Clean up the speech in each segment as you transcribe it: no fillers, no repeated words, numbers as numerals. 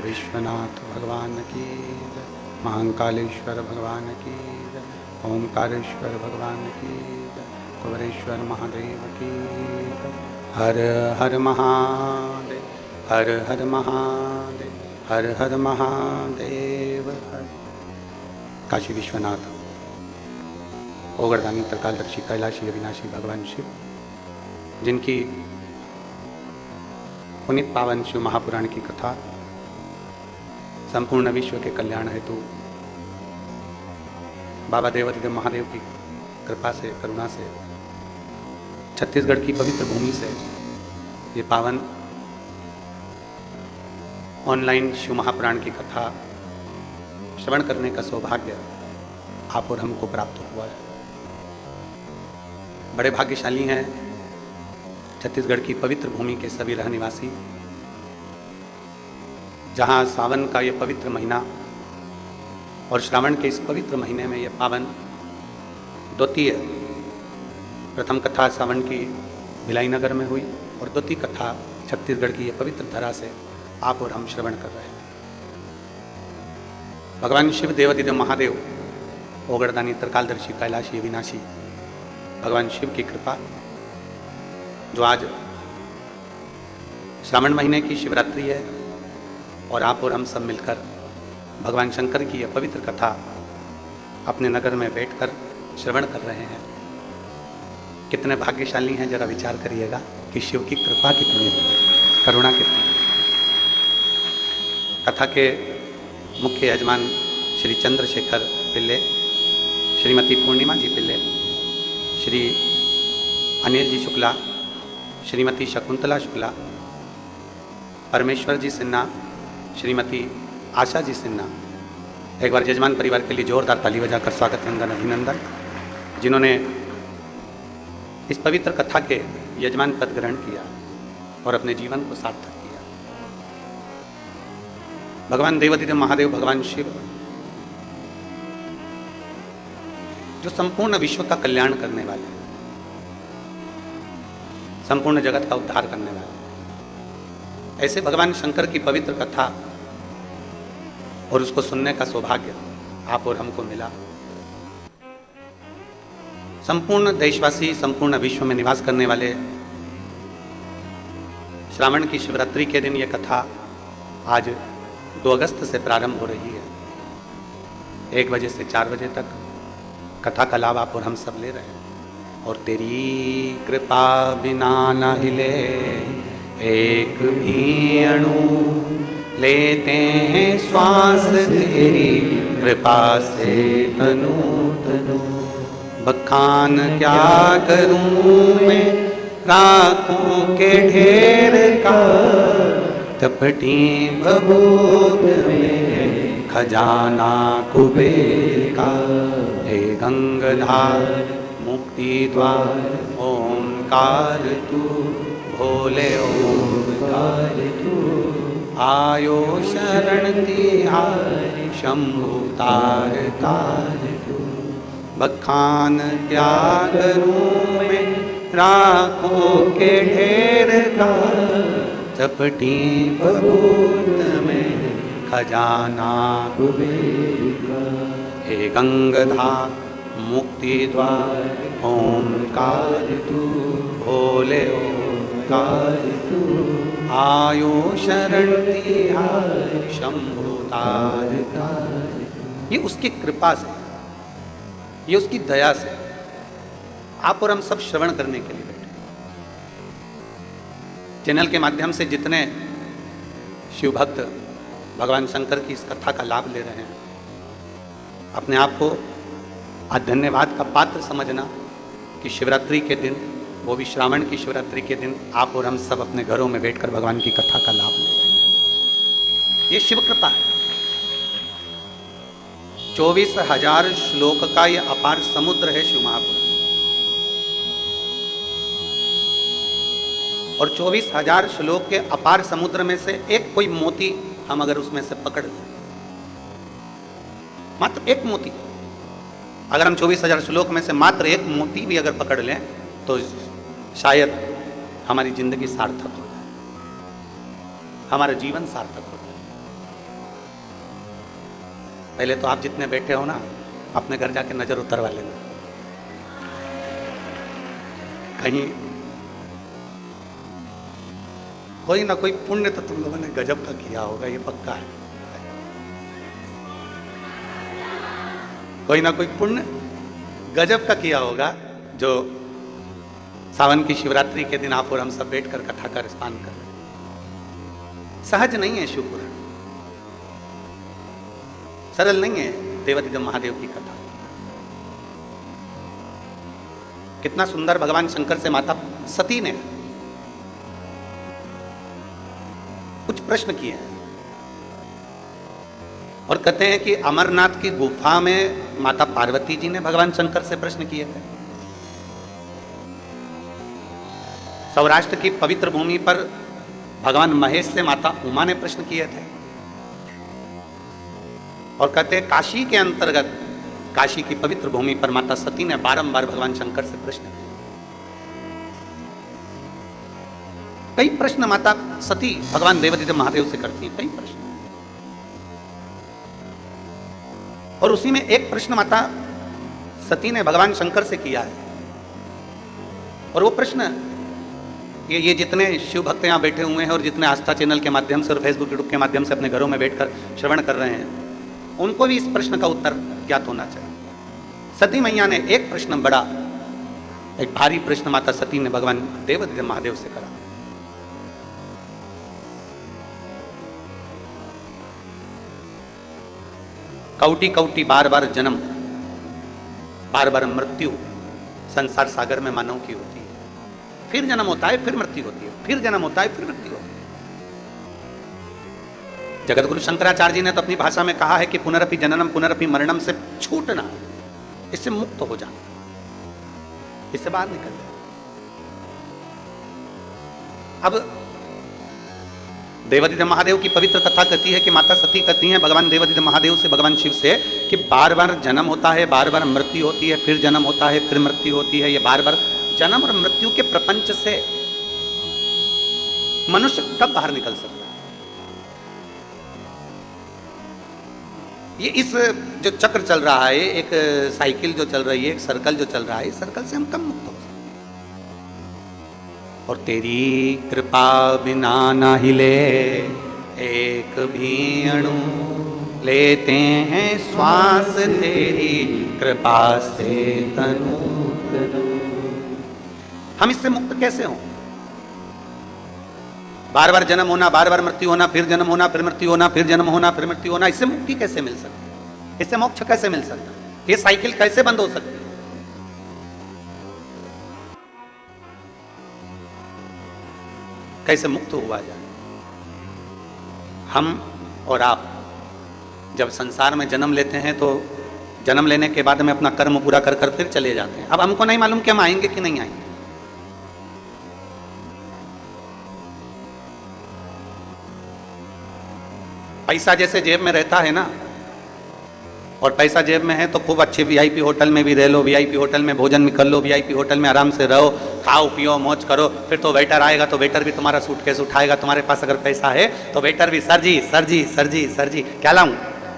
विश्वनाथ भगवान की जय, महाकालेश्वर भगवान की जय, ओंकारेश्वर भगवान की जय, कुबेरेश्वर महादेव की जय। हर हर महादेव, हर हर महादेव, हर हर महादेव। हर काशी विश्वनाथ, ओगरदानी, त्रिकालदर्शी, कैलाशी, अविनाशी भगवान शिव, जिनकी पुनीत पावन शिव महापुराण की कथा संपूर्ण विश्व के कल्याण हेतु बाबा देवाधिदेव महादेव की कृपा से, करुणा से, छत्तीसगढ़ की पवित्र भूमि से ये पावन ऑनलाइन शिव महापुराण की कथा श्रवण करने का सौभाग्य आप और हमको प्राप्त हुआ है। बड़े भाग्यशाली हैं छत्तीसगढ़ की पवित्र भूमि के सभी रहनिवासी, जहाँ सावन का ये पवित्र महीना और श्रावण के इस पवित्र महीने में ये पावन द्वितीय प्रथम कथा सावन की भिलाई नगर में हुई और द्वितीय कथा छत्तीसगढ़ की ये पवित्र धरा से आप और हम श्रवण कर रहे हैं। भगवान शिव देवाधिदेव महादेव, ओगरदानी, त्रिकालदर्शी, कैलाशी, अविनाशी भगवान शिव की कृपा, जो आज श्रावण महीने की शिवरात्रि है और आप और हम सब मिलकर भगवान शंकर की यह पवित्र कथा अपने नगर में बैठकर श्रवण कर रहे हैं। कितने भाग्यशाली हैं, जरा विचार करिएगा कि शिव की कृपा कितनी है, करुणा कितनी है। कथा के मुख्य यजमान श्री चंद्रशेखर पिल्ले, श्रीमती पूर्णिमा जी पिल्ले, श्री अनिल जी शुक्ला, श्रीमती शकुंतला शुक्ला, परमेश्वर जी सिन्हा, श्रीमती आशा जी सिन्हा। एक बार यजमान परिवार के लिए जोरदार ताली बजाकर स्वागत, वंदन, अभिनंदन, जिन्होंने इस पवित्र कथा के यजमान पद ग्रहण किया और अपने जीवन को सार्थक किया। भगवान देवाधिदेव महादेव, भगवान शिव, जो संपूर्ण विश्व का कल्याण करने वाले हैं, संपूर्ण जगत का उद्धार करने वाले, ऐसे भगवान शंकर की पवित्र कथा और उसको सुनने का सौभाग्य आप और हमको मिला। संपूर्ण देशवासी, संपूर्ण विश्व में निवास करने वाले श्रावण की शिवरात्रि के दिन यह कथा आज 2 अगस्त से प्रारंभ हो रही है। 1 बजे से 4 बजे तक कथा का लाभ आप और हम सब ले रहे हैं। और तेरी कृपा बिना न हिले एक भी अणु, लेते हैं श्वास तेरी कृपा से तनु तनु। बखान क्या करूं मैं राखों के ढेर का, कपटी बबूत में खजाना कुबेर का। हे गंगाधार मुक्ति द्वार ओंकार तू, भोले ओंकार तू। आयो शरण तिहार शंभु तार तार तू। बखान क्या करूं मैं राखों के ढेर का, चपटी बबूत में खजाना कुबेर का। हे गंगाधार मुक्ति द्वार ओंकार तू, भोले ओंकार तू। आयो शरण तिहार शंभु तार तार। ये उसकी कृपा से, ये उसकी दया से आप और हम सब श्रवण करने के लिए बैठे। चैनल के माध्यम से जितने शिव भक्त भगवान शंकर की इस कथा का लाभ ले रहे हैं, अपने आप को आज धन्यवाद का पात्र समझना कि शिवरात्रि के दिन, वो भी श्रावण की शिवरात्रि के दिन, आप और हम सब अपने घरों में बैठकर भगवान की कथा का लाभ ले रहे हैं। ये शिव कृपा है। 24,000 श्लोक का यह अपार समुद्र है शिव महापुराण। और 24,000 श्लोक के अपार समुद्र में से एक कोई मोती हम अगर उसमें से पकड़ लें, मात्र एक मोती, अगर हम 24,000 श्लोक में से मात्र एक मोती भी अगर पकड़ लें तो शायद हमारी जिंदगी सार्थक हो जाए, हमारा जीवन सार्थक हो जाए। पहले तो आप जितने बैठे हो ना, अपने घर जाके नजर उतरवा लेना, कहीं कोई ना कोई पुण्य तो तुम लोगों ने गजब का किया होगा, ये पक्का है। कोई ना कोई पुण्य गजब का किया होगा, जो सावन की शिवरात्रि के दिन आप और हम सब बैठकर कथा का रसपान कर रहे हैं। सहज नहीं है शिवपुराण, सरल नहीं है देवाधिदेव महादेव की कथा। कितना सुंदर भगवान शंकर से माता सती ने कुछ प्रश्न किए हैं, और कहते हैं कि अमरनाथ की गुफा में माता पार्वती जी ने भगवान शंकर से प्रश्न किए थे। सौराष्ट्र की पवित्र भूमि पर भगवान महेश से माता उमा ने प्रश्न किए थे। और कहते हैं काशी के अंतर्गत, काशी की पवित्र भूमि पर माता सती ने बारंबार भगवान शंकर से प्रश्न किए। कई प्रश्न माता सती भगवान देवाधिदेव महादेव से करती हैं, कई प्रश्न। और उसी में एक प्रश्न माता सती ने भगवान शंकर से किया है। और वो प्रश्न ये जितने शिव भक्त यहाँ बैठे हुए हैं और जितने आस्था चैनल के माध्यम से और फेसबुक यूट्यूब के माध्यम से अपने घरों में बैठकर श्रवण कर रहे हैं, उनको भी इस प्रश्न का उत्तर ज्ञात होना चाहिए। सती मैया ने एक प्रश्न, बड़ा एक भारी प्रश्न माता सती ने भगवान देवाधिदेव महादेव से करा। कौटी कौटी बार बार जन्म, बार बार मृत्यु संसार सागर में मानव की होती है। फिर जन्म होता है, फिर मृत्यु होती है, फिर जन्म होता है, फिर मृत्यु होती है। जगतगुरु शंकराचार्य जी ने तो अपनी भाषा में कहा है कि पुनरपि जननम पुनरपि मरणम से छूटना, इससे मुक्त हो जाना, इससे बाहर निकल जाना। अब देवाधिदेव महादेव की पवित्र कथा कहती है कि माता सती कहती हैं भगवान देवाधिदेव महादेव से, भगवान शिव से, कि बार बार जन्म होता है, बार बार मृत्यु होती है, फिर जन्म होता है, फिर मृत्यु होती है। ये बार बार जन्म और मृत्यु के प्रपंच से मनुष्य कब बाहर निकल सकता है? ये इस जो चक्र चल रहा है, एक साइकिल जो चल रही है, एक सर्कल जो चल रहा है, इस सर्कल से हम कब मुक्त हो सकते? और तेरी कृपा बिना ना हिले एक भी अणु, लेते हैं श्वास तेरी कृपा से तनु। हम इससे मुक्त कैसे हों? बार बार जन्म होना, बार बार मृत्यु होना, फिर जन्म होना, फिर मृत्यु होना, फिर जन्म होना, फिर मृत्यु होना, इससे मुक्ति कैसे मिल सकती है? इससे मोक्ष कैसे मिल सकता है? ये साइकिल कैसे बंद हो सकती है? कैसे मुक्त हुआ जाए? हम और आप जब संसार में जन्म लेते हैं तो जन्म लेने के बाद में अपना कर्म पूरा कर कर फिर चले जाते हैं। अब हमको नहीं मालूम कि हम आएंगे कि नहीं आएंगे। पैसा जैसे जेब में रहता है ना, और पैसा जेब में है तो खूब अच्छे वीआईपी होटल में भी रह लो, वीआईपी होटल में भोजन भी कर लो, वीआईपी होटल में आराम से रहो, खाओ पियो मौज करो। फिर तो वेटर आएगा तो वेटर भी तुम्हारा सूटकेस उठाएगा। तुम्हारे पास अगर पैसा है तो वेटर भी सर जी सर जी सर जी सर जी क्या लाऊं,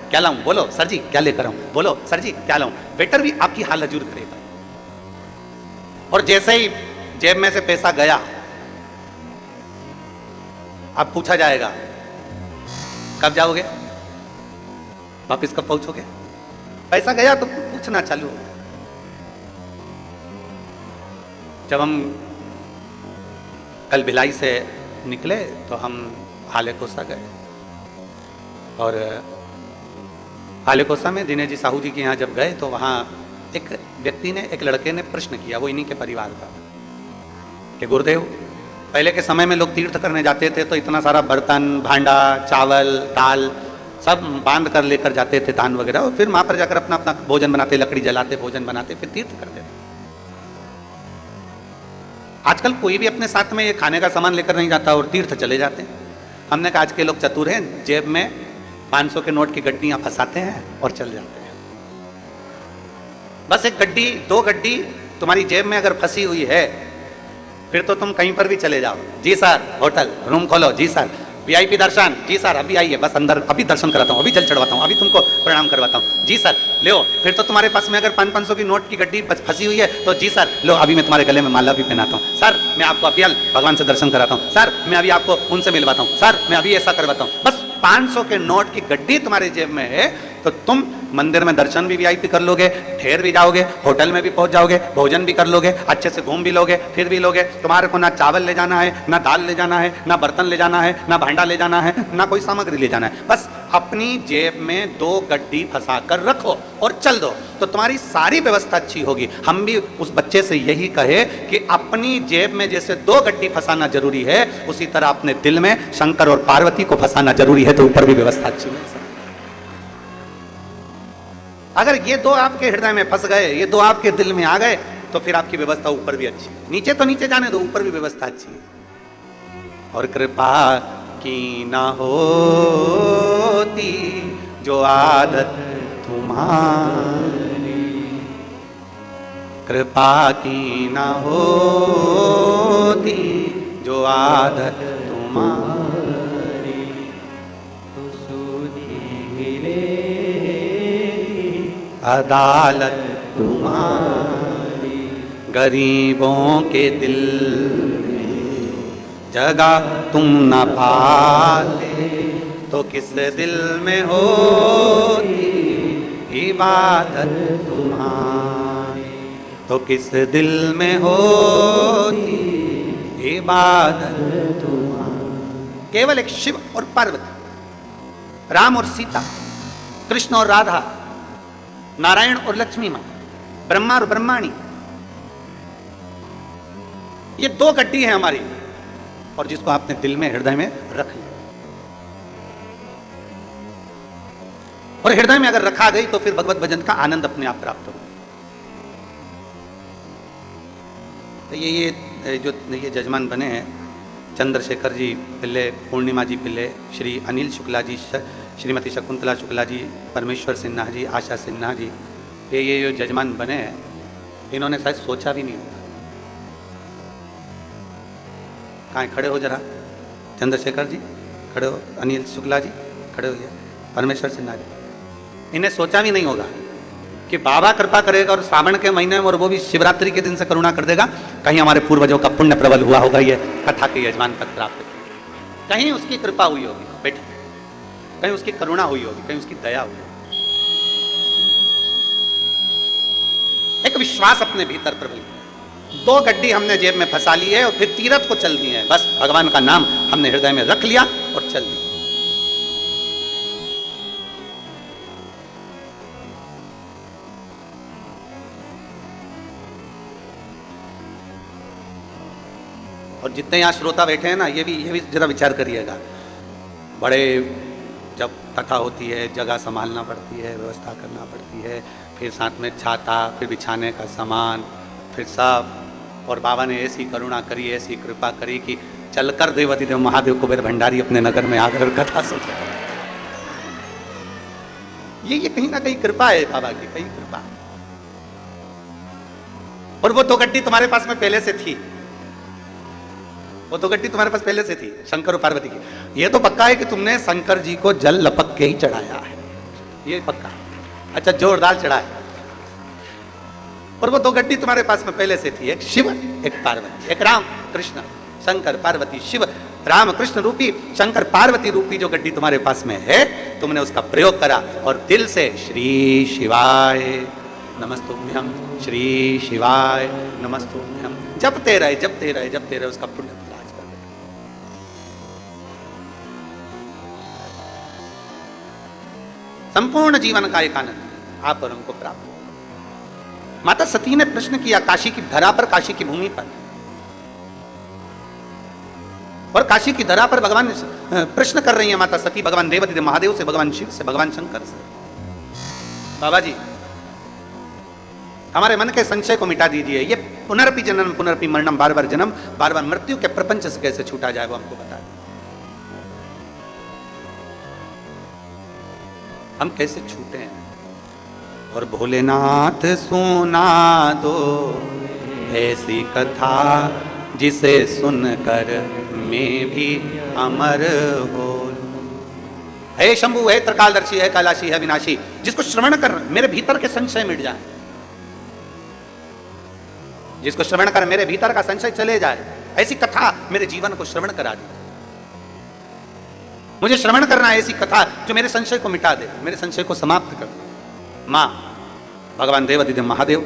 क्या लाऊं, बोलो सर जी क्या लेकर आऊं, बोलो सर जी क्या लाऊं। वेटर भी आपकी हाल हजूर करेगा। और जैसे ही जेब में से पैसा गया, अब पूछा जाएगा कब जाओगे, वापिस कब पहुंचोगे। पैसा गया तो पूछना चालू। जब हम कल भिलाई से निकले तो हम हालेकोसा गए, और हालेकोसा में दिनेश जी साहू जी के यहाँ जब गए तो वहाँ एक व्यक्ति ने, एक लड़के ने प्रश्न किया, वो इन्हीं के परिवार का, कि गुरुदेव पहले के समय में लोग तीर्थ करने जाते थे तो इतना सारा बर्तन, भांडा, चावल, दाल सब बांध कर लेकर जाते थे, दान वगैरह, और फिर वहाँ पर जाकर अपना अपना भोजन बनाते, लकड़ी जलाते, भोजन बनाते, फिर तीर्थ करते थे। आजकल कोई भी अपने साथ में ये खाने का सामान लेकर नहीं जाता और तीर्थ चले जाते हैं। हमने कहा आज के लोग चतुर हैं, जेब में 500 के नोट की गड्डियाँ फंसाते हैं और चल जाते हैं। बस एक गड्डी, दो गड्डी तुम्हारी जेब में अगर फंसी हुई है, फिर तो तुम कहीं पर भी चले जाओ। जी सर, होटल रूम खोलो। जी सर, वीआईपी दर्शन। जी सर, अभी आइए, बस अंदर अभी दर्शन कराता हूँ, अभी जल चढ़वाता हूँ, अभी तुमको प्रणाम करवाता हूँ। जी सर, लो। फिर तो तुम्हारे पास में अगर 500 की नोट की गड्डी फंसी हुई है तो जी सर, लो, अभी मैं तुम्हारे गले में माला भी पहनाता हूँ। सर, मैं आपको अभी भगवान से दर्शन कराता हूँ। सर, मैं अभी आपको उनसे मिलवाता हूँ। सर, मैं अभी ऐसा करवाता हूँ। बस 500 के नोट की गड्डी तुम्हारी जेब में है तो तुम मंदिर में दर्शन भी वीआईपी कर लोगे, ठहर भी जाओगे, होटल में भी पहुंच जाओगे, भोजन भी कर लोगे, अच्छे से घूम भी लोगे, फिर भी लोगे। तुम्हारे को ना चावल ले जाना है, ना दाल ले जाना है, ना बर्तन ले जाना है, ना भांडा ले जाना है, ना कोई सामग्री ले जाना है। बस अपनी जेब में 2 गड्डी फंसा कर रखो और चल दो, तो तुम्हारी सारी व्यवस्था अच्छी होगी। हम भी उस बच्चे से यही कहे कि अपनी जेब में जैसे 2 गड्डी फंसाना जरूरी है, उसी तरह अपने दिल में शंकर और पार्वती को फंसाना जरूरी है, तो ऊपर भी व्यवस्था अच्छी मिल सकती। अगर ये 2 आपके हृदय में फंस गए, ये 2 आपके दिल में आ गए, तो फिर आपकी व्यवस्था ऊपर भी अच्छी है। नीचे तो नीचे जाने दो, ऊपर भी व्यवस्था अच्छी है। और कृपा की ना होती जो आदत तुम्हारी, कृपा की ना होती जो आदत तुम्हारी, तो सूदी मिले अदालत तुम्हारी, गरीबों के दिल में जगह तुम न पाते, तो किस दिल में होती इबादत तुम्हारी, तो किस दिल में होती इबादत तुम्हारी। केवल एक शिव और पार्वती, राम और सीता, कृष्ण और राधा, नारायण और लक्ष्मी मां, ब्रह्मा और ब्रह्माणी, ये 2 गड्डी है हमारी, और जिसको आपने दिल में, हृदय में रख लिया। और हृदय में अगर रखा गई तो फिर भगवत भजन का आनंद अपने आप प्राप्त होगा। तो ये जो ये जजमान बने हैं, चंद्रशेखर जी पिल्ले, पूर्णिमा जी पिल्ले, श्री अनिल शुक्ला जी, श्रीमती शकुंतला शुक्ला जी, परमेश्वर सिन्हा जी, आशा सिन्हा जी, ये जो जजमान बने हैं, इन्होंने शायद सोचा भी नहीं होगा। कहाँ खड़े हो जरा, चंद्रशेखर जी खड़े हो, अनिल शुक्ला जी खड़े हो, परमेश्वर सिन्हा जी, इन्हें सोचा भी नहीं होगा कि बाबा कृपा करेगा और सावन के महीने में, और वो भी शिवरात्रि के दिन से करुणा कर देगा, कहीं हमारे पूर्वजों का पुण्य प्रबल हुआ होगा, ये कथा के यजमान पद प्राप्त, कहीं उसकी कृपा हुई होगी बेटा, कहीं उसकी करुणा हुई होगी, कहीं उसकी दया हुई होगी। एक विश्वास अपने भीतर प्रबल, 2 गड्डी हमने जेब में फंसा ली है और फिर तीरथ को चल दी है। बस भगवान का नाम हमने हृदय में रख लिया और चल दिया। और जितने यहाँ श्रोता बैठे हैं ना, ये भी जरा विचार करिएगा। बड़े जब कथा होती है, जगह संभालना पड़ती है, व्यवस्था करना पड़ती है, फिर साथ में छाता, फिर बिछाने का सामान, फिर सब, और बाबा ने ऐसी करुणा करी, ऐसी कृपा करी कि चलकर देवती देव महादेव कुबेर भंडारी अपने नगर में आकर कथा सुन। ये कहीं ना कहीं कृपा है बाबा की, कहीं कृपा। और वो 2 गड्डी तुम्हारे पास में पहले से थी, वो 2 गड्डी तुम्हारे पास पहले से थी, शंकर और पार्वती की। ये तो पक्का है कि तुमने शंकर जी को जल लपक के ही चढ़ाया है, ये पक्का। अच्छा, जोरदार चढ़ा है। और वो 2 गड्डी तुम्हारे पास में पहले से थी, एक शिव, एक पार्वती, एक राम कृष्ण, शंकर पार्वती, शिव राम कृष्ण रूपी, शंकर पार्वती रूपी जो गड्डी तुम्हारे पास में है, तुमने उसका प्रयोग करा और दिल से श्री शिवाय नमस्तुभ्यम, श्री शिवाय नमस्तुभ्यम जपते रहे, जपते रहे, जपते रहे, उसका पुण्य फल आज कर। संपूर्ण जीवन का एक आनंद आप और हमको प्राप्त हो। माता सती ने प्रश्न किया काशी की धरा पर, काशी की भूमि पर, और काशी की धरा पर भगवान प्रश्न कर रही है माता सती भगवान देवती महादेव से, भगवान शिव से, भगवान शंकर से, बाबा जी हमारे मन के संशय को मिटा दीजिए, ये पुनरपि जन्म पुनरपि मरणम, बार बार जन्म बार बार मृत्यु के प्रपंच से कैसे छूटा जाए, वो हमको बता दीजिए। हम कैसे छूटे हैं और भोलेनाथ सुना दो ऐसी कथा जिसे सुनकर मैं भी अमर हो। हे शंभु, हे त्रिकालदर्शी, है कैलाशी, है विनाशी, जिसको श्रवण कर मेरे भीतर के संशय मिट जाए, जिसको श्रवण कर मेरे भीतर का संशय चले जाए, ऐसी कथा मेरे जीवन को श्रवण करा दी। मुझे श्रवण करना है ऐसी कथा जो मेरे संशय को मिटा दे, मेरे संशय को समाप्त कर दे। मां भगवान देवाधिदेव महादेव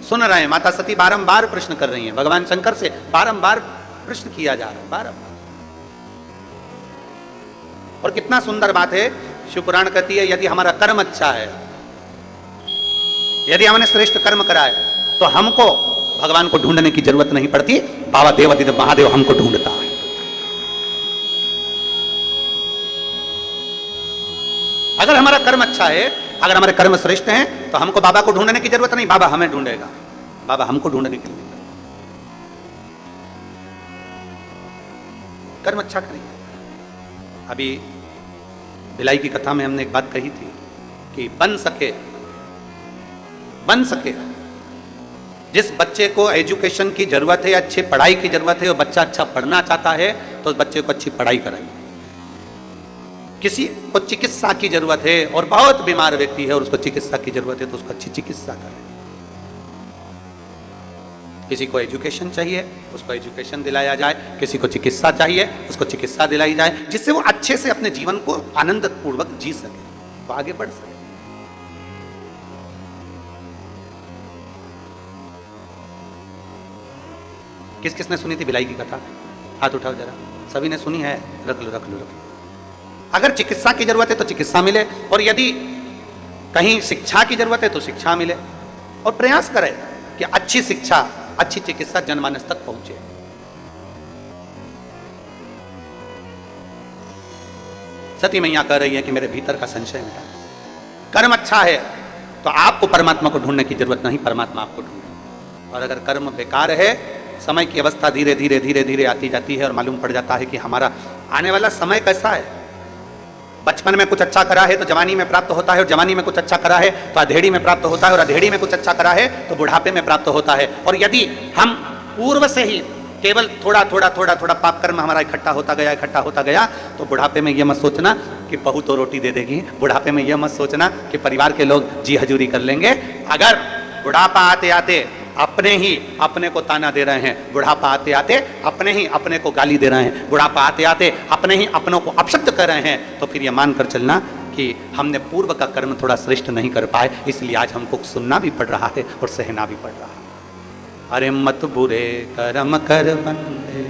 सुन रहे हैं, माता सती बारंबार प्रश्न कर रही हैं, भगवान शंकर से बारंबार प्रश्न किया जा रहा है, बारंबार। और कितना सुंदर बात है, शिवपुराण कहती है यदि हमारा कर्म अच्छा है, यदि हमने श्रेष्ठ कर्म करा है, तो हमको भगवान को ढूंढने की जरूरत नहीं पड़ती, बाबा देवाधिदेव महादेव हमको ढूंढता है। अगर हमारा कर्म अच्छा है, अगर हमारे कर्म श्रेष्ठ हैं, तो हमको बाबा को ढूंढने की जरूरत नहीं, बाबा हमें ढूंढेगा, बाबा हमको ढूंढने के लिए। कर्म अच्छा करिए। अभी भिलाई की कथा में हमने एक बात कही थी कि बन सके जिस बच्चे को एजुकेशन की जरूरत है, अच्छी पढ़ाई की जरूरत है, और बच्चा अच्छा पढ़ना चाहता है, तो उस बच्चे को अच्छी पढ़ाई कराइए। किसी को चिकित्सा की जरूरत है और बहुत बीमार व्यक्ति है और उसको चिकित्सा की जरूरत है, तो उसको अच्छी चिकित्सा करें। किसी को एजुकेशन चाहिए, उसको एजुकेशन दिलाया जाए, किसी को चिकित्सा चाहिए, उसको चिकित्सा दिलाई जाए, जिससे वो अच्छे से अपने जीवन को आनंद पूर्वक जी सके, तो आगे बढ़ सके। किस किसने सुनी थी भिलाई की कथा? हाथ उठाओ जरा। सभी ने सुनी है? रख लो रख लो रख लो। अगर चिकित्सा की जरूरत है तो चिकित्सा मिले, और यदि कहीं शिक्षा की जरूरत है तो शिक्षा मिले, और प्रयास करें कि अच्छी शिक्षा, अच्छी चिकित्सा जनमानस तक पहुंचे। सती मैया कह रही है कि मेरे भीतर का संशय मिटा। कर्म अच्छा है तो आपको परमात्मा को ढूंढने की जरूरत नहीं, परमात्मा आपको ढूंढे। और अगर कर्म बेकार है, समय की अवस्था धीरे धीरे धीरे धीरे आती जाती है और मालूम पड़ जाता है कि हमारा आने वाला समय कैसा है। बचपन में कुछ अच्छा करा है तो जवानी में प्राप्त होता है, और जवानी में कुछ अच्छा करा है तो अधेड़ी में प्राप्त होता है, और अधेड़ी में कुछ अच्छा करा है तो बुढ़ापे में प्राप्त होता है। और यदि हम पूर्व से ही केवल थोड़ा थोड़ा थोड़ा थोड़ा पाप कर्म हमारा इकट्ठा होता गया, तो बुढ़ापे में यह मत सोचना कि बहू तो रोटी दे देगी, बुढ़ापे में यह मत सोचना कि परिवार के लोग जी हजूरी कर लेंगे। अगर बुढ़ापा आते आते अपने ही अपने को ताना दे रहे हैं, बुढ़ापा आते आते अपने ही अपने को गाली दे रहे हैं, बुढ़ापा आते आते अपने ही अपनों को अपशब्द कर रहे हैं, तो फिर यह मानकर चलना कि हमने पूर्व का कर्म थोड़ा श्रेष्ठ नहीं कर पाए, इसलिए आज हमको सुनना भी पड़ रहा है और सहना भी पड़ रहा है। अरे मत बुरे कर्म कर बंदे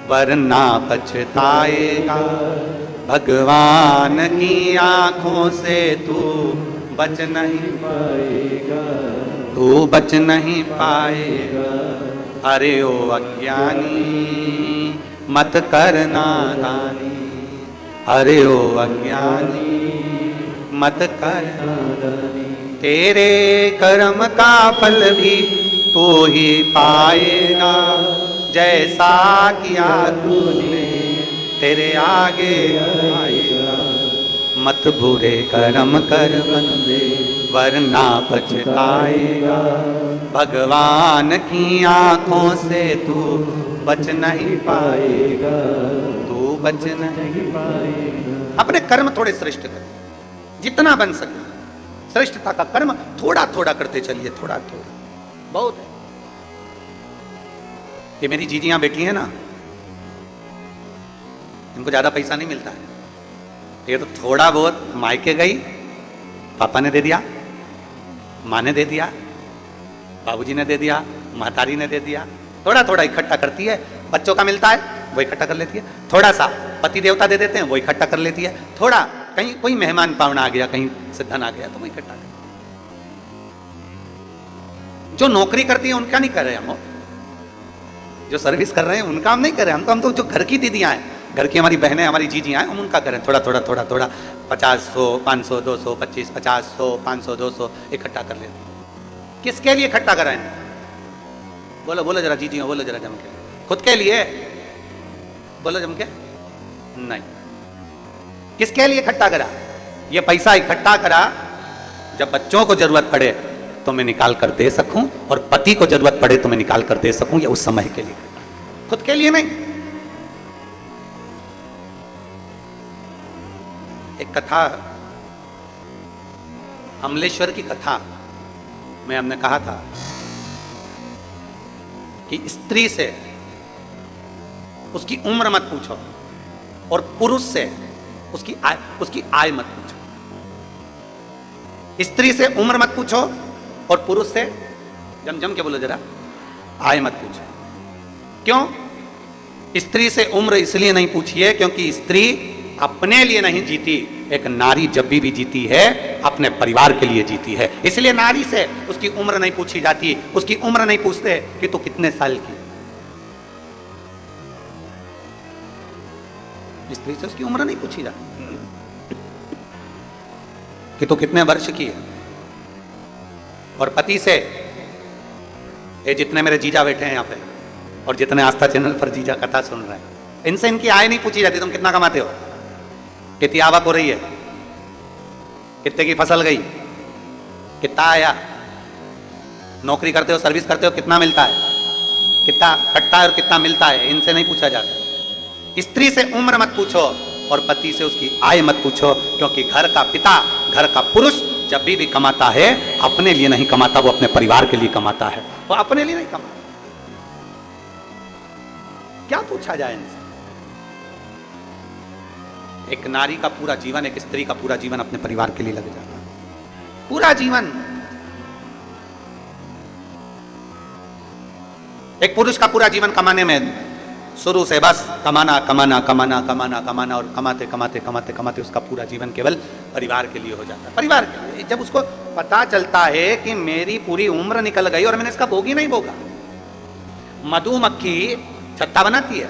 वरना पछताएगा, भगवान की आंखों से तू बच नहीं पाएगा, तू बच नहीं पाएगा। अरे ओ अज्ञानी मत करना दानी, अरे ओ अज्ञानी मत करना दानी, तेरे कर्म का फल भी तू ही पाएगा, जैसा किया तूने तेरे आगे आएगा। मत बुरे कर्म कर बंदे वरना पछताएगा, भगवान की आंखों से तू बच नहीं पाएगा, तू बच नहीं पाएगा। अपने कर्म थोड़े श्रेष्ठ कर, जितना बन सके श्रेष्ठता का कर्म थोड़ा थोड़ा करते चलिए, थोड़ा थोड़ा बहुत है। ये मेरी जीजियां बेटी है ना, इनको ज्यादा पैसा नहीं मिलता है, ये तो थोड़ा बहुत मायके गई, पापा ने दे दिया, माँ ने दे दिया, बाबूजी ने दे दिया, महतारी ने दे दिया, थोड़ा थोड़ा इकट्ठा करती है। बच्चों का मिलता है वो इकट्ठा कर लेती है, थोड़ा सा पति देवता दे देते हैं वो इकट्ठा कर लेती है, थोड़ा कहीं कोई मेहमान पावना आ गया, कहीं से धन आ गया तो वो इकट्ठा कर। जो नौकरी करती है उनका नहीं कर रहे हम, जो सर्विस कर रहे हैं उनका हम नहीं कर रहे, हम तो जो घर की दीदियां हैं, घर की हमारी बहनें, हमारी जीजियां हैं, हम उनका करें थोड़ा थोड़ा थोड़ा थोड़ा 50, 100, 500, 200, 25, 50, 100, 500, 200 इकट्ठा कर लेते हैं। किसके लिए इकट्ठा कराएंगे? बोलो बोलो जरा जीजियों, बोलो जरा जम के। खुद के लिए? बोलो जम के। नहीं। किसके लिए इकट्ठा करा? ये पैसा इकट्ठा करा जब बच्चों को जरूरत पड़े तो मैं निकाल कर दे सकूं, और पति को जरूरत पड़े तो मैं निकाल कर दे सकूं, ये उस समय के लिए, खुद के लिए नहीं। एक कथा, अमलेश्वर की कथा में हमने कहा था कि स्त्री से उसकी उम्र मत पूछो और पुरुष से उसकी आय मत पूछो। स्त्री से उम्र मत पूछो और पुरुष से, जम के बोलो जरा, आय मत पूछो। क्यों? स्त्री से उम्र इसलिए नहीं पूछिए क्योंकि स्त्री अपने लिए नहीं जीती, एक नारी जब भी जीती है अपने परिवार के लिए जीती है, इसलिए नारी से उसकी उम्र नहीं पूछी जाती। उसकी उम्र नहीं पूछते कि तू कितने साल की, स्त्री से उसकी उम्र नहीं पूछी जाती कि तू कितने वर्ष की है। और पति से, ये जितने मेरे जीजा बैठे हैं यहाँ पे और जितने आस्था चैनल पर जीजा कथा सुन रहे हैं, इनसे इनकी आय नहीं पूछी जाती। तुम कितना कमाते हो, कितनी आवक हो रही है, कितने की फसल गई, कितना आया, नौकरी करते हो, सर्विस करते हो, कितना मिलता है, कितना कटता है और कितना मिलता है, इनसे नहीं पूछा जाता। स्त्री से उम्र मत पूछो और पति से उसकी आय मत पूछो, क्योंकि घर का पिता, घर का पुरुष जब भी कमाता है अपने लिए नहीं कमाता, वो अपने परिवार के लिए कमाता है, वो अपने लिए नहीं कमाता। क्या पूछा जाए इनसे? एक नारी का पूरा जीवन, एक स्त्री का पूरा जीवन अपने परिवार के लिए लग जाता है, पूरा जीवन। एक पुरुष का पूरा जीवन कमाने में, शुरू से बस कमाना कमाना कमाना कमाना कमाना, और कमाते कमाते कमाते कमाते उसका पूरा जीवन केवल परिवार के लिए हो जाता है, परिवार के लिए। जब उसको पता चलता है कि मेरी पूरी उम्र निकल गई और मैंने इसका भोग ही नहीं भोगा। मधुमक्खी छत्ता बनाती है,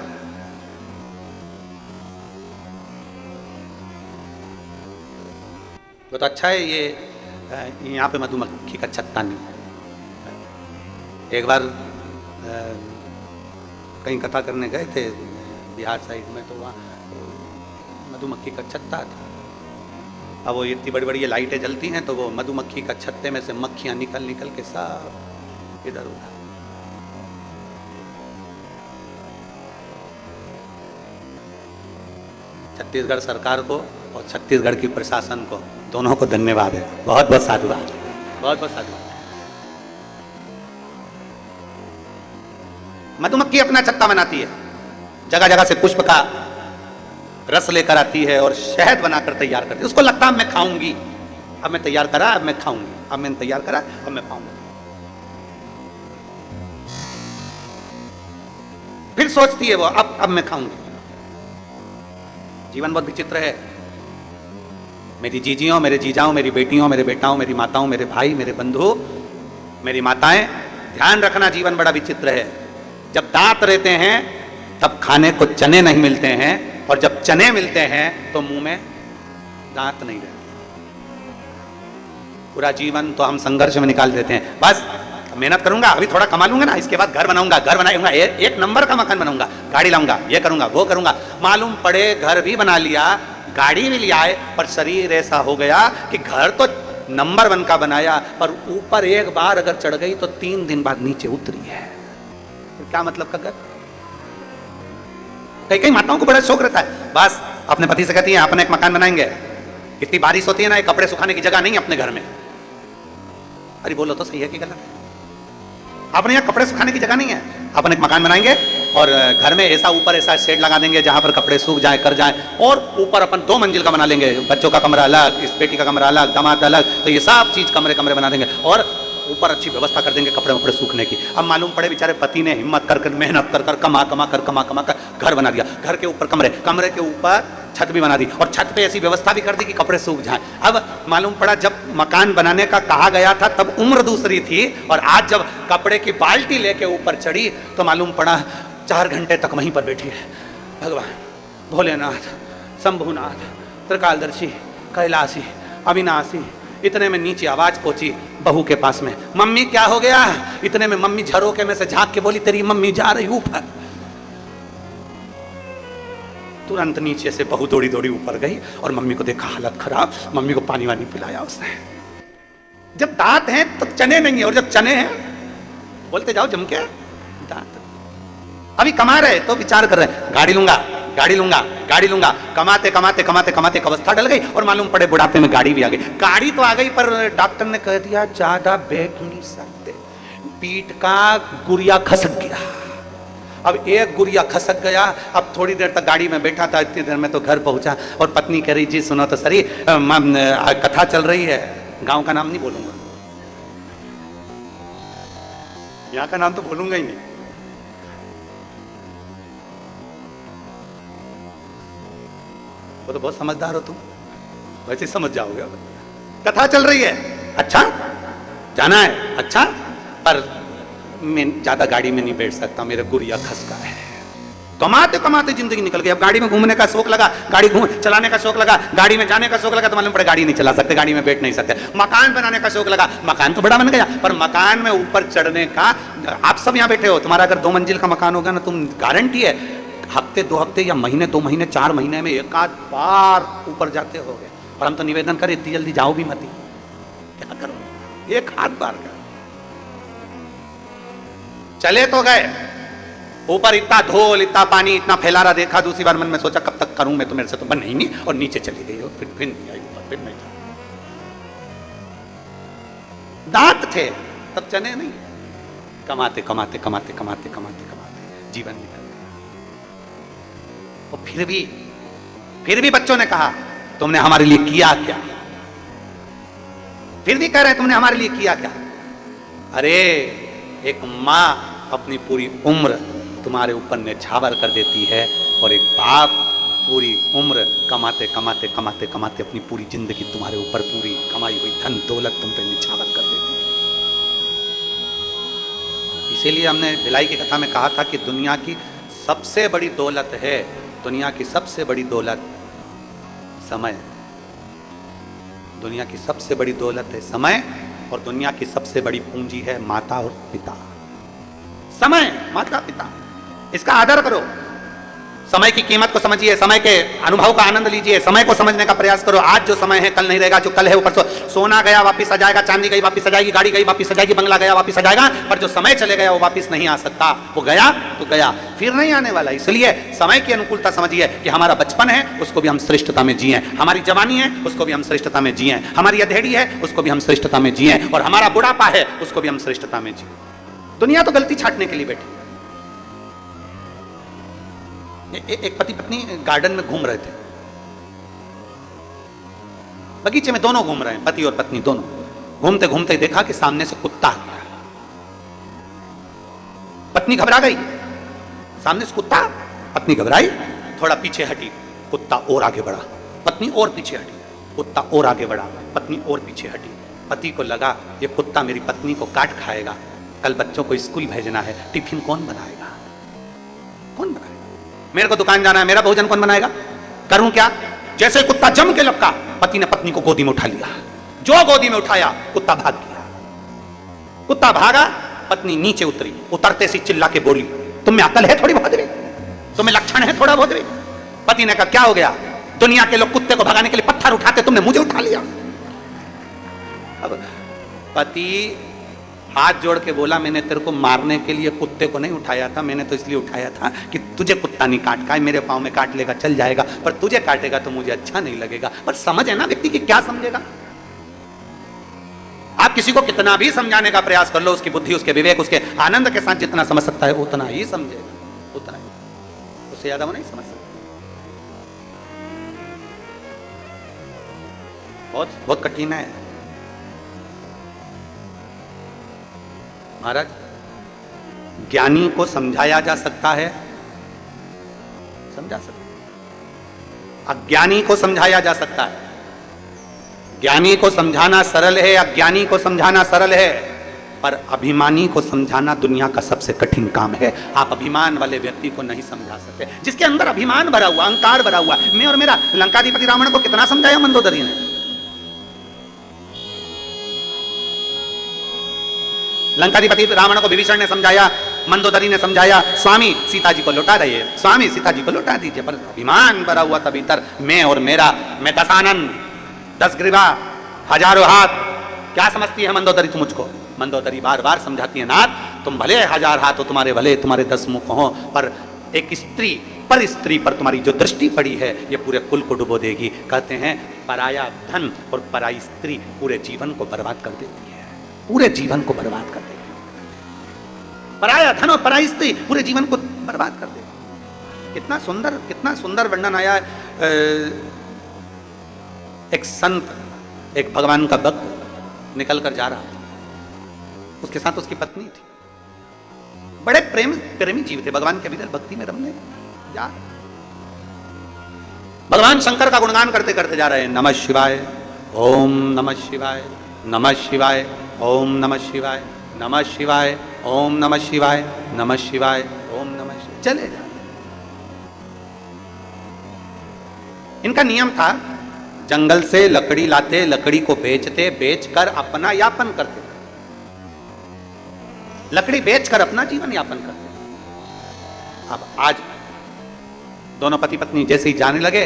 तो अच्छा है ये यहाँ पे मधुमक्खी का छत्ता नहीं है। एक बार कहीं कथा करने गए थे बिहार साइड में, तो वहाँ मधुमक्खी का छत्ता था। अब वो इतनी बड़ी बड़ी ये लाइटें जलती हैं, तो वो मधुमक्खी का छत्ते में से मक्खियाँ निकल निकल के सब इधर उधर। छत्तीसगढ़ सरकार को और छत्तीसगढ़ की प्रशासन को, दोनों को धन्यवाद है, बहुत बहुत साधुवाद, बहुत बहुत साधुवाद। मधुमक्खी अपना छत्ता बनाती है, जगह जगह से पुष्प का रस लेकर आती है और शहद बनाकर तैयार करती है। उसको लगता है मैं खाऊंगी, अब मैं तैयार करा, अब मैं खाऊंगी, अब मैंने तैयार करा, अब मैं खाऊंगी। फिर सोचती है वो, अब मैं खाऊंगी। जीवन बहुत विचित्र है। मेरी जीजियों, मेरे जीजाओं, मेरी बेटियों, मेरे बेटाओं, मेरी माताओं, मेरे भाई, मेरे बंधु, मेरी माताएं, ध्यान रखना, जीवन बड़ा विचित्र है। जब दांत रहते हैं तब खाने को चने नहीं मिलते हैं, और जब चने मिलते हैं तो मुंह में दांत नहीं रहते। पूरा जीवन तो हम संघर्ष में निकाल देते हैं। बस मेहनत करूंगा, अभी थोड़ा कमा लूंगा ना, इसके बाद घर बनाऊंगा, घर बनाऊंगा, एक नंबर का मकान बनाऊंगा, गाड़ी लाऊंगा, ये करूंगा, वो करूंगा। मालूम पड़े घर भी बना लिया, गाड़ी भी लिया है, पर शरीर ऐसा हो गया कि घर तो नंबर 1 का बनाया, पर ऊपर एक बार अगर चढ़ गई तो 3 दिन बाद नीचे उतरी है। क्या मतलब का घर? कई कई माताओं को बड़ा शौक रहता है, बस अपने पति से कहती है अपने एक मकान बनाएंगे। इतनी बारिश होती है ना, कपड़े सुखाने की जगह नहीं अपने घर में। अरे बोलो तो सही है कि गलत है? अपने यहाँ कपड़े सुखाने की जगह नहीं है, अपन एक मकान बनाएंगे और घर में ऐसा ऊपर ऐसा शेड लगा देंगे जहां पर कपड़े सूख जाए, कर जाए, और ऊपर अपन 2 मंजिल का बना लेंगे, बच्चों का कमरा अलग, इस बेटी का कमरा अलग, दामाद अलग, तो ये सब चीज कमरे कमरे बना देंगे और ऊपर अच्छी व्यवस्था कर देंगे कपड़े वपड़े सूखने की। अब मालूम पड़े बेचारे पति ने हिम्मत कर कर, मेहनत कर कर, कमा कर घर बना दिया। घर के ऊपर कमरे, कमरे के ऊपर छत भी बना दी, और छत पे ऐसी व्यवस्था भी कर दी कि कपड़े सूख जाएं। अब मालूम पड़ा जब मकान बनाने का कहा गया था तब उम्र दूसरी थी, और आज जब कपड़े की बाल्टी लेके ऊपर चढ़ी तो मालूम पड़ा 4 घंटे तक वहीं पर बैठी है। भगवान भोलेनाथ, शंभुनाथ, त्रिकालदर्शी, कैलाशी, अविनाशी। इतने में नीचे आवाज पहुंची बहू के पास में, मम्मी क्या हो गया? इतने में मम्मी झरोके में से झांक के बोली, तेरी मम्मी जा रही ऊपर। तुरंत नीचे से बहू दौड़ी दौड़ी ऊपर गई और मम्मी को देखा हालत खराब, मम्मी को पानी वानी पिलाया उसने। जब दांत हैं तो चने नहीं है, और जब चने हैं बोलते जाओ जम के दांत। अभी कमा रहे तो विचार कर रहे गाड़ी लूंगा, गाड़ी लूंगा, गाड़ी लूंगा। कमाते कमाते कमाते कमाते एक अवस्था डल गई और मालूम पड़े बुढ़ापे में गाड़ी भी आ गई। गाड़ी तो आ गई पर डॉक्टर ने कह दिया ज्यादा बैठ नहीं सकते, पीठ का गुरिया खसक गया। अब एक गुरिया खसक गया। अब थोड़ी देर तक गाड़ी में बैठा था, इतनी देर में तो घर पहुंचा और पत्नी कह रही जी सुनो तो सही, कथा चल रही है, गांव का नाम नहीं बोलूंगा, यहां का नाम तो बोलूंगा ही नहीं। वो तो बहुत समझदार हो तुम, वैसे समझ जाओगे। कथा चल रही है, अच्छा जाना है, अच्छा पर मैं ज्यादा गाड़ी में नहीं बैठ सकता, मेरा गुरिया खसका है। कमाते कमाते जिंदगी निकल गई। अब गाड़ी में घूमने का शौक लगा, गाड़ी चलाने का शौक लगा, गाड़ी में जाने का शौक लगा तो मालूम पड़ा गाड़ी नहीं चला सकते, गाड़ी में बैठ नहीं सकते। मकान बनाने का शौक लगा, मकान तो बड़ा बन गया पर मकान में ऊपर चढ़ने का, आप सब यहाँ बैठे हो, तुम्हारा अगर 2 मंजिल का मकान होगा ना, तुम गारंटी है हफ्ते 2 हफ्ते या महीने 2 महीने 4 महीने में एक आध बार ऊपर जाते हो गए। और हम तो निवेदन करें इतनी जल्दी जाओ भी मत, क्या करो, एक आध बार का चले तो गए। ऊपर इतना धूल, इतना पानी, इतना फैला रहा देखा, दूसरी बार मन में सोचा कब तक करूं मैं, तो मेरे से तो बन ही नहीं, और नीचे चली गई और फिर नहीं आई ऊपर, फिर नहीं था। दांत थे तब चने नहीं। कमाते कमाते कमाते कमाते कमाते कमाते जीवन निकल गया। और फिर भी बच्चों ने कहा तुमने हमारे लिए किया क्या? फिर भी कह रहे तुमने हमारे लिए किया क्या? अरे एक मां अपनी पूरी उम्र तुम्हारे ऊपर न्यौछावर कर देती है, और एक बाप पूरी उम्र कमाते कमाते कमाते कमाते अपनी पूरी जिंदगी तुम्हारे ऊपर पूरी कमाई हुई धन दौलत तुम पे न्यौछावर कर देती है। इसीलिए हमने भिलाई की कथा में कहा था कि दुनिया की सबसे बड़ी दौलत है, दुनिया की सबसे बड़ी दौलत समय। दुनिया की सबसे बड़ी दौलत है समय, और दुनिया की सबसे बड़ी पूंजी है माता और पिता। समय, माता पिता, इसका आदर करो। समय की कीमत को समझिए, समय के अनुभव का आनंद लीजिए, समय को समझने का प्रयास करो। आज जो समय है कल नहीं रहेगा, जो कल है वो परसों। सोना गया वापिस आ जाएगा, चांदी गई वापिस आ जाएगी, गाड़ी गई वापिस आ जाएगी, बंगला गया वापिस आ जाएगा, पर जो समय चले गया वो वापिस नहीं आ सकता। वो गया तो गया, फिर नहीं आने वाला। इसलिए समय की अनुकूलता समझिए कि हमारा बचपन है उसको भी हम श्रेष्ठता में जिए, हमारी जवानी है उसको भी हम श्रेष्ठता में जिए, हमारी अधेड़ी है उसको भी हम श्रेष्ठता में जिए, और हमारा बुढ़ापा है उसको भी हम श्रेष्ठता में जिए। दुनिया तो गलती छाटने के लिए बैठी। एक पति पत्नी गार्डन में घूम रहे थे, बगीचे में दोनों घूम रहे हैं, पति और पत्नी दोनों। घूमते घूमते देखा कि सामने से कुत्ता आ गया। पत्नी घबरा गई, सामने से कुत्ता, पत्नी घबराई, थोड़ा पीछे हटी, कुत्ता और आगे बढ़ा, पत्नी और पीछे हटी, कुत्ता और आगे बढ़ा, पत्नी और पीछे हटी। पति को लगा ये कुत्ता मेरी पत्नी को काट खाएगा, कल बच्चों को स्कूल भेजना है, टिफिन कौन बनाएगा? कौन बनाएगा? मेरे को दुकान जाना है, मेरा भोजन कौन बनाएगा? करूं क्या? जैसे कुत्ता जम के लपका, पति ने पत्नी को गोदी में उठा लिया। जो गोदी में उठाया, कुत्ता भाग गया। कुत्ता भागा, पत्नी नीचे उतरी, उतरते सी चिल्ला के बोली, तुम में अकल है थोड़ी बहुत भी? तुम्हें लक्षण है थोड़ा बहुत भी? पति ने कहा क्या हो गया? दुनिया के लोग कुत्ते को भगाने के लिए पत्थर उठाते, तुमने मुझे उठा लिया। अब पति हाथ जोड़ के बोला, मैंने तेरे को मारने के लिए कुत्ते को नहीं उठाया था, मैंने तो इसलिए उठाया था कि तुझे कुत्ता नहीं काट खाए, मेरे पाँव में काट लेगा चल जाएगा, पर तुझे काटेगा तो मुझे अच्छा नहीं लगेगा। पर समझ है ना व्यक्ति की, क्या समझेगा? आप किसी को कितना भी समझाने का प्रयास कर लो, उसकी बुद्धि, उसके विवेक, उसके आनंद के साथ जितना समझ सकता है उतना ही समझेगा, उतना ही, उससे ज्यादा वो नहीं समझ सकता। बहुत बहुत कठिन है महाराज। ज्ञानी को समझाया जा सकता है, समझा सकता है, अज्ञानी को समझाया जा सकता है। ज्ञानी को समझाना सरल है, अज्ञानी को समझाना सरल है, पर अभिमानी को समझाना दुनिया का सबसे कठिन काम है। आप अभिमान वाले व्यक्ति को नहीं समझा सकते, जिसके अंदर अभिमान भरा हुआ, अहंकार भरा हुआ। मैं और मेरा, लंकाधिपति रावण को कितना समझाया मंदोदरी ने? लंकाधिपति रावण को विभीषण ने समझाया, मंदोदरी ने समझाया, स्वामी सीता जी को लौटा दीजिए, स्वामी सीता जी को लौटा दीजिए, पर अभिमान भरा हुआ था भीतर, मैं और मेरा, मैं 10 आनंद, 10 ग्रीवा, हजारों हाथ, क्या समझती है मंदोदरी तुम मुझको? मंदोदरी बार बार समझाती है, नाथ तुम भले 1000 हाथ हो तुम्हारे, भले तुम्हारे 10 मुख हो, पर एक स्त्री पर स्त्री पर तुम्हारी जो दृष्टि पड़ी है ये पूरे कुल को डुबो देगी। कहते हैं पराया धन और पराई स्त्री पूरे जीवन को बर्बाद कर देती है, पूरे जीवन को बर्बाद कर देती है। पराया धन और पराई स्त्री पूरे जीवन को बर्बाद कर देती है। कितना सुंदर वर्णन आया है। एक संत, एक भगवान का भक्त निकल कर जा रहा था, उसके साथ उसकी पत्नी थी, बड़े प्रेमी जीव थे, भगवान के भीतर भक्ति में रमने जा रहे। भगवान शंकर का गुणगान करते करते जा रहे हैं, नमः शिवाय ओम नमः शिवाय, नमः शिवाय ओम नमः शिवाय, नमः शिवाय ओम नमः शिवाय, नमः शिवाय ओम नमः शिवाय, चले जा। इनका नियम था, जंगल से लकड़ी लाते, लकड़ी को बेचते, बेचकर अपना यापन करते, लकड़ी बेचकर अपना जीवन यापन करते। अब आज दोनों पति पत्नी जैसे ही जाने लगे,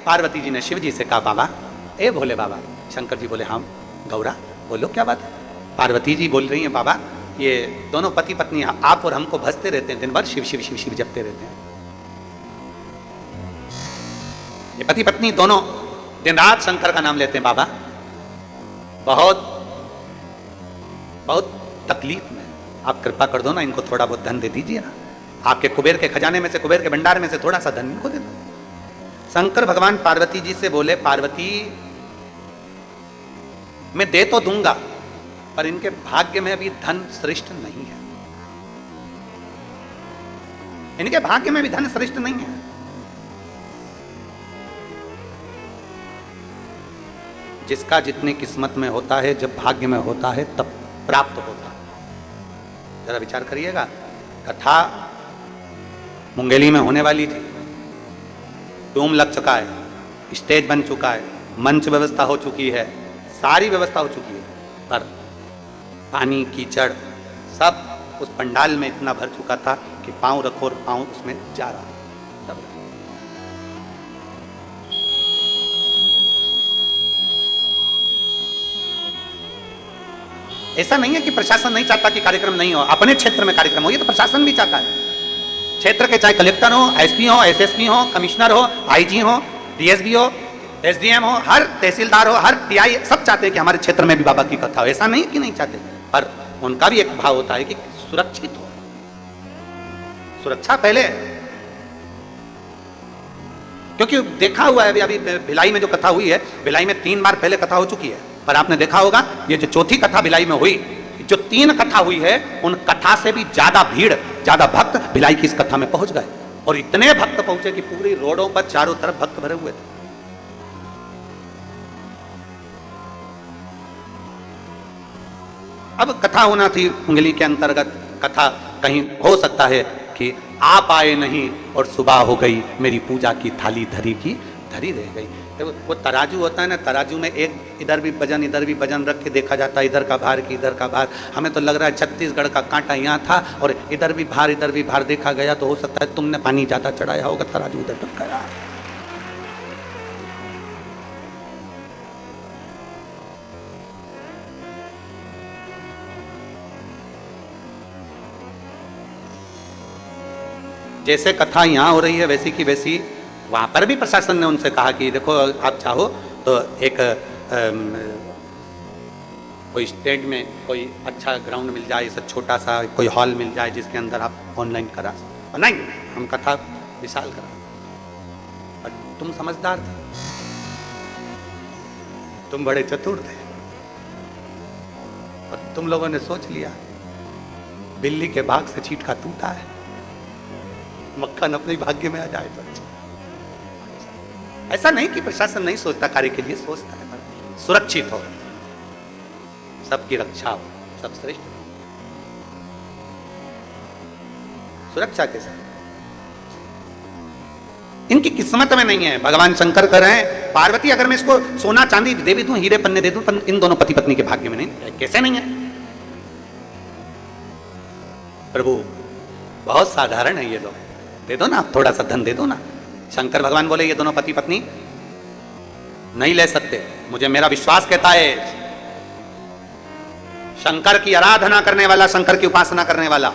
पार्वती जी ने शिव जी से कहा, बाबा, ए भोले बाबा। शंकर जी बोले, हाँ गौरा बोलो क्या बात है। पार्वती जी बोल रही हैं, बाबा ये दोनों पति पत्नी आप और हमको भजते रहते हैं, दिन भर शिव शिव शिव शिव जपते रहते हैं। ये पति पत्नी दोनों दिन रात शंकर का नाम लेते हैं। बाबा बहुत तकलीफ में, आप कृपा कर दो ना, इनको थोड़ा बहुत धन दे दीजिए ना, आपके कुबेर के खजाने में से, कुबेर के भंडार में से थोड़ा सा धन इनको दे दो। शंकर भगवान पार्वती जी से बोले, पार्वती मैं दे तो दूंगा, पर इनके भाग्य में अभी धन श्रेष्ठ नहीं है, इनके भाग्य में भी धन श्रेष्ठ नहीं है। जिसका जितनी किस्मत में होता है, जब भाग्य में होता है तब प्राप्त होता है। जरा विचार करिएगा, कथा मुंगेली में होने वाली थी, डूम लग चुका है, स्टेज बन चुका है, मंच व्यवस्था हो चुकी है, सारी व्यवस्था हो चुकी है, पर पानी कीचड़ सब उस पंडाल में इतना भर चुका था कि पांव रखो और पांव उसमें जा रहा है। ऐसा नहीं है कि प्रशासन नहीं चाहता कि कार्यक्रम नहीं हो, अपने क्षेत्र में कार्यक्रम हो, ये तो प्रशासन भी चाहता है। क्षेत्र के चाहे कलेक्टर हो, एसपी हो, एसएसपी हो, कमिश्नर हो, आईजी हो, डीएसपी हो, एसडीएम हो, हर तहसीलदार हो, हर टीआई, सब चाहते हैं कि हमारे क्षेत्र में भी बाबा की कथा हो। ऐसा नहीं कि नहीं चाहते, पर उनका भी एक भाव होता है कि सुरक्षित हो। सुरक्षा पहले, क्योंकि देखा हुआ है अभी भिलाई में जो कथा हुई है, भिलाई में 3 बार पहले कथा हो चुकी है, पर आपने देखा होगा ये जो चौथी कथा भिलाई में हुई, जो 3 कथा हुई है, उन कथा से भी ज्यादा भीड़, ज्यादा भक्त भिलाई की इस कथा में पहुंच गए, और इतने भक्त पहुंचे कि पूरी रोडों पर चारों तरफ भक्त भरे हुए थे। अब कथा होना थी उंगली के अंतर्गत, कथा कहीं हो सकता है कि आप आए नहीं और सुबह हो गई, मेरी पूजा की थाली धरी की धरी रह गई। वो तराजू होता है ना, तराजू में एक इधर भी वजन रख के देखा जाता है, इधर का भार की इधर का भार। हमें तो लग रहा है छत्तीसगढ़ का कांटा यहाँ था और इधर भी भार देखा गया, तो हो सकता है तुमने पानी ज्यादा चढ़ाया होगा, तराजू इधर तक गया। जैसे कथा यहाँ हो रही है वैसी की वैसी वहाँ पर भी प्रशासन ने उनसे कहा कि देखो आप चाहो तो एक कोई स्टेट में कोई अच्छा ग्राउंड मिल जाए, ऐसा छोटा सा कोई हॉल मिल जाए जिसके अंदर आप ऑनलाइन करा सकते। नहीं, हम कथा विशाल करा। और तुम समझदार थे, तुम बड़े चतुर थे, और तुम लोगों ने सोच लिया बिल्ली के भाग से चीटका टूटा है, मक्खन अपने भाग्य में आ जाए तो अच्छा। ऐसा नहीं कि प्रशासन नहीं सोचता, कार्य के लिए सोचता है, पर सुरक्षित हो, सबकी रक्षा हो, सब श्रेष्ठ हो। सुरक्षा के साथ इनकी किस्मत में नहीं है। भगवान शंकर कह रहे हैं, पार्वती अगर मैं इसको सोना चांदी दे भी दूं, हीरे पन्ने दे दूं, पर इन दोनों पति पत्नी के भाग्य में नहीं। कैसे नहीं है प्रभु? बहुत साधारण है ये लोग, दे दो ना, थोड़ा सा धन दे दो ना। शंकर भगवान बोले ये दोनों पति पत्नी नहीं ले सकते, मुझे मेरा विश्वास कहता है शंकर की आराधना करने वाला, शंकर की उपासना करने वाला